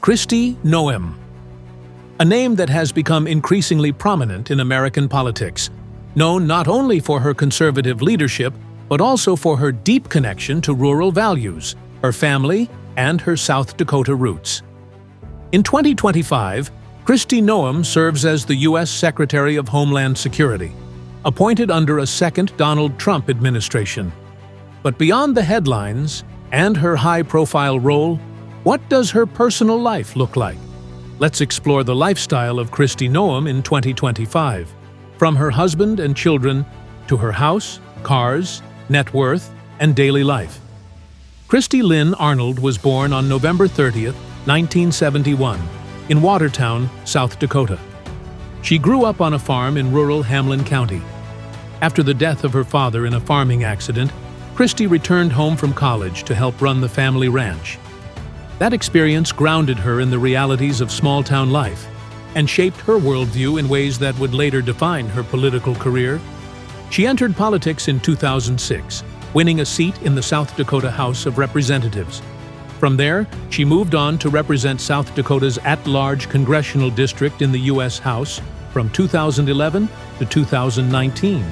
Kristi Noem, a name that has become increasingly prominent in American politics, known not only for her conservative leadership, but also for her deep connection to rural values, her family, and her South Dakota roots. In 2025, Kristi Noem serves as the U.S. Secretary of Homeland Security, appointed under a second Donald Trump administration. But beyond the headlines and her high-profile role, what does her personal life look like? Let's explore the lifestyle of Kristi Noem in 2025, from her husband and children to her house, cars, net worth, and daily life. Kristi Lynn Arnold was born on November 30, 1971, in Watertown, South Dakota. She grew up on a farm in rural Hamlin County. After the death of her father in a farming accident, Kristi returned home from college to help run the family ranch. That experience grounded her in the realities of small-town life and shaped her worldview in ways that would later define her political career. She entered politics in 2006, winning a seat in the South Dakota House of Representatives. From there, she moved on to represent South Dakota's at-large congressional district in the U.S. House from 2011 to 2019.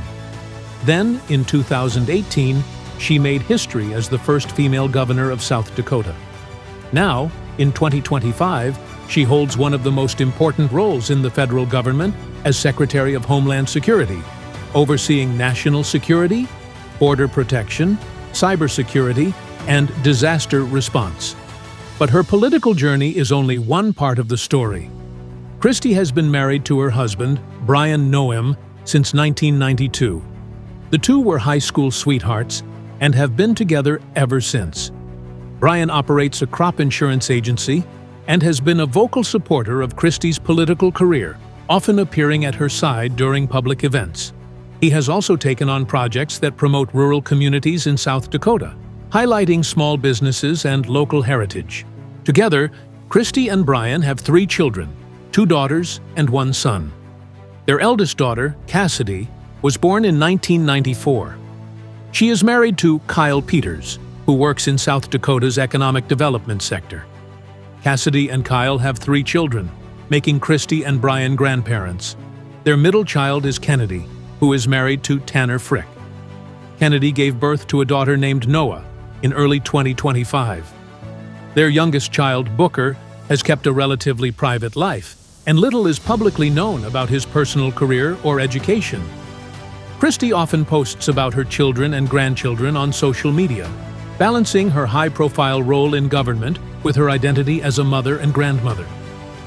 Then, in 2018, she made history as the first female governor of South Dakota. Now, in 2025, she holds one of the most important roles in the federal government as Secretary of Homeland Security, overseeing national security, border protection, cybersecurity, and disaster response. But her political journey is only one part of the story. Kristi has been married to her husband, Brian Noem, since 1992. The two were high school sweethearts and have been together ever since. Brian operates a crop insurance agency and has been a vocal supporter of Kristi's political career, often appearing at her side during public events. He has also taken on projects that promote rural communities in South Dakota, highlighting small businesses and local heritage. Together, Kristi and Brian have 3 children, 2 daughters and 1 son. Their eldest daughter, Cassidy, was born in 1994. She is married to Kyle Peters, who works in South Dakota's economic development sector. Cassidy and Kyle have 3 children, making Kristi and Brian grandparents. Their middle child is Kennedy, who is married to Tanner Frick. Kennedy gave birth to a daughter named Noah in early 2025. Their youngest child, Booker, has kept a relatively private life, and little is publicly known about his personal career or education. Kristi often posts about her children and grandchildren on social media, balancing her high-profile role in government with her identity as a mother and grandmother.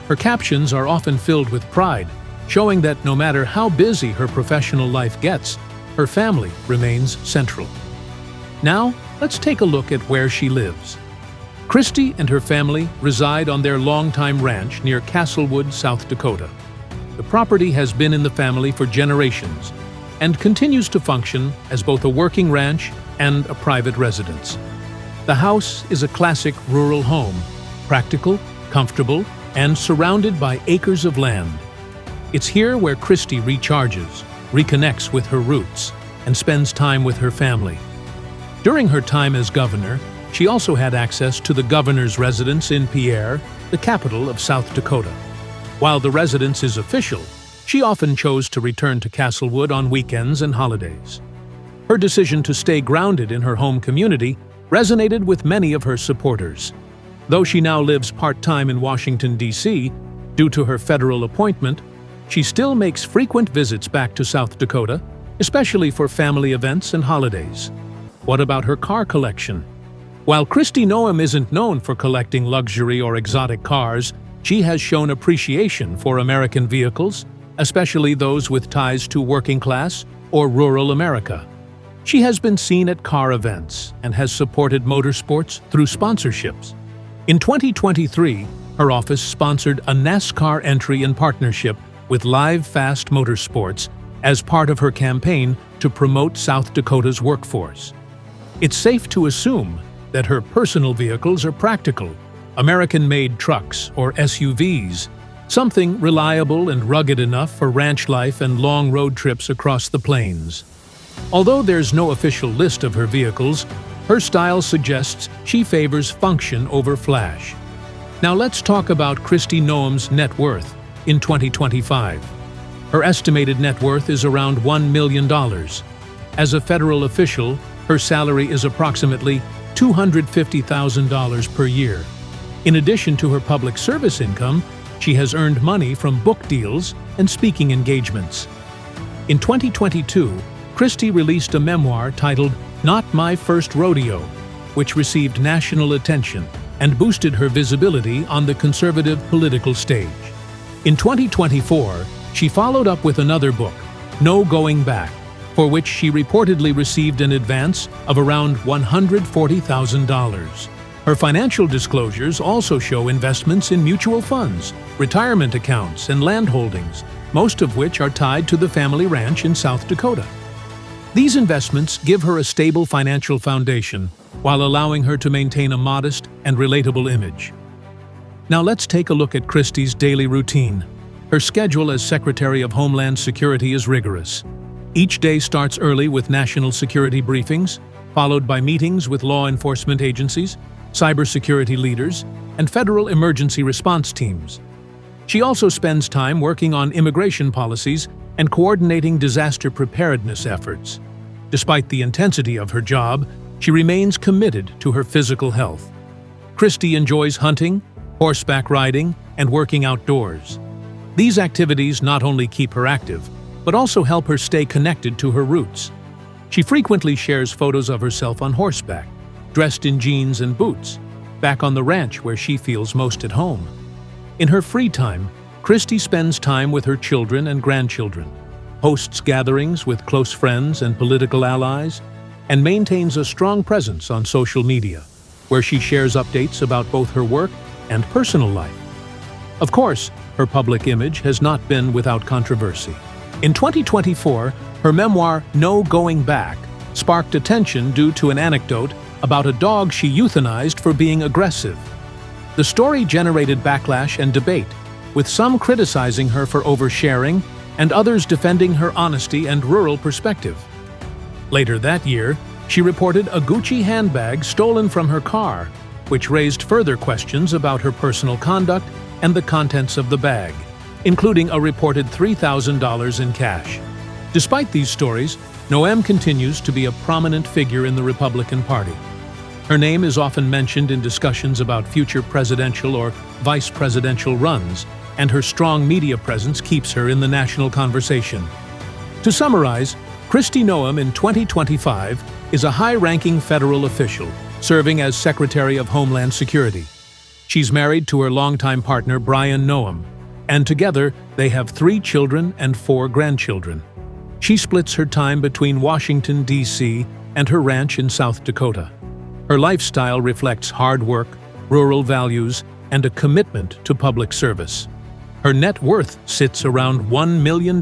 Her captions are often filled with pride, showing that no matter how busy her professional life gets, her family remains central. Now, let's take a look at where she lives. Kristi and her family reside on their longtime ranch near Castlewood, South Dakota. The property has been in the family for generations and continues to function as both a working ranch and a private residence. The house is a classic rural home, practical, comfortable, and surrounded by acres of land. It's here where Kristi recharges, reconnects with her roots, and spends time with her family. During her time as governor, she also had access to the governor's residence in Pierre, the capital of South Dakota. While the residence is official, she often chose to return to Castlewood on weekends and holidays. Her decision to stay grounded in her home community resonated with many of her supporters. Though she now lives part-time in Washington, D.C., due to her federal appointment, she still makes frequent visits back to South Dakota, especially for family events and holidays. What about her car collection? While Kristi Noem isn't known for collecting luxury or exotic cars, she has shown appreciation for American vehicles, especially those with ties to working class or rural America. She has been seen at car events and has supported motorsports through sponsorships. In 2023, her office sponsored a NASCAR entry in partnership with Live Fast Motorsports as part of her campaign to promote South Dakota's workforce. It's safe to assume that her personal vehicles are practical, American-made trucks or SUVs, something reliable and rugged enough for ranch life and long road trips across the plains. Although there's no official list of her vehicles, her style suggests she favors function over flash. Now let's talk about Kristi Noem's net worth in 2025. Her estimated net worth is around $1 million. As a federal official, her salary is approximately $250,000 per year. In addition to her public service income, she has earned money from book deals and speaking engagements. In 2022, Kristi released a memoir titled Not My First Rodeo, which received national attention and boosted her visibility on the conservative political stage. In 2024, she followed up with another book, No Going Back, for which she reportedly received an advance of around $140,000. Her financial disclosures also show investments in mutual funds, retirement accounts, and land holdings, most of which are tied to the family ranch in South Dakota. These investments give her a stable financial foundation while allowing her to maintain a modest and relatable image. Now let's take a look at Kristi's daily routine. Her schedule as Secretary of Homeland Security is rigorous. Each day starts early with national security briefings, followed by meetings with law enforcement agencies, cybersecurity leaders, and federal emergency response teams. She also spends time working on immigration policies and coordinating disaster preparedness efforts. Despite the intensity of her job, she remains committed to her physical health. Kristi enjoys hunting, horseback riding, and working outdoors. These activities not only keep her active, but also help her stay connected to her roots. She frequently shares photos of herself on horseback, dressed in jeans and boots, back on the ranch where she feels most at home. In her free time, Kristi spends time with her children and grandchildren, hosts gatherings with close friends and political allies, and maintains a strong presence on social media, where she shares updates about both her work and personal life. Of course, her public image has not been without controversy. In 2024, her memoir, No Going Back, sparked attention due to an anecdote about a dog she euthanized for being aggressive. The story generated backlash and debate, with some criticizing her for oversharing and others defending her honesty and rural perspective. Later that year, she reported a Gucci handbag stolen from her car, which raised further questions about her personal conduct and the contents of the bag, including a reported $3,000 in cash. Despite these stories, Noem continues to be a prominent figure in the Republican Party. Her name is often mentioned in discussions about future presidential or vice presidential runs, and her strong media presence keeps her in the national conversation. To summarize, Kristi Noem in 2025 is a high-ranking federal official, serving as Secretary of Homeland Security. She's married to her longtime partner Brian Noem, and together they have 3 children and 4 grandchildren. She splits her time between Washington, D.C. and her ranch in South Dakota. Her lifestyle reflects hard work, rural values, and a commitment to public service. Her net worth sits around $1 million.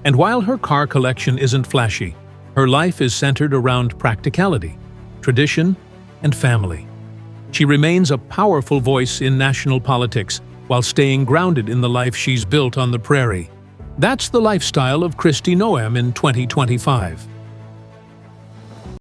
And while her car collection isn't flashy, her life is centered around practicality, tradition, and family. She remains a powerful voice in national politics while staying grounded in the life she's built on the prairie. That's the lifestyle of Kristi Noem in 2025.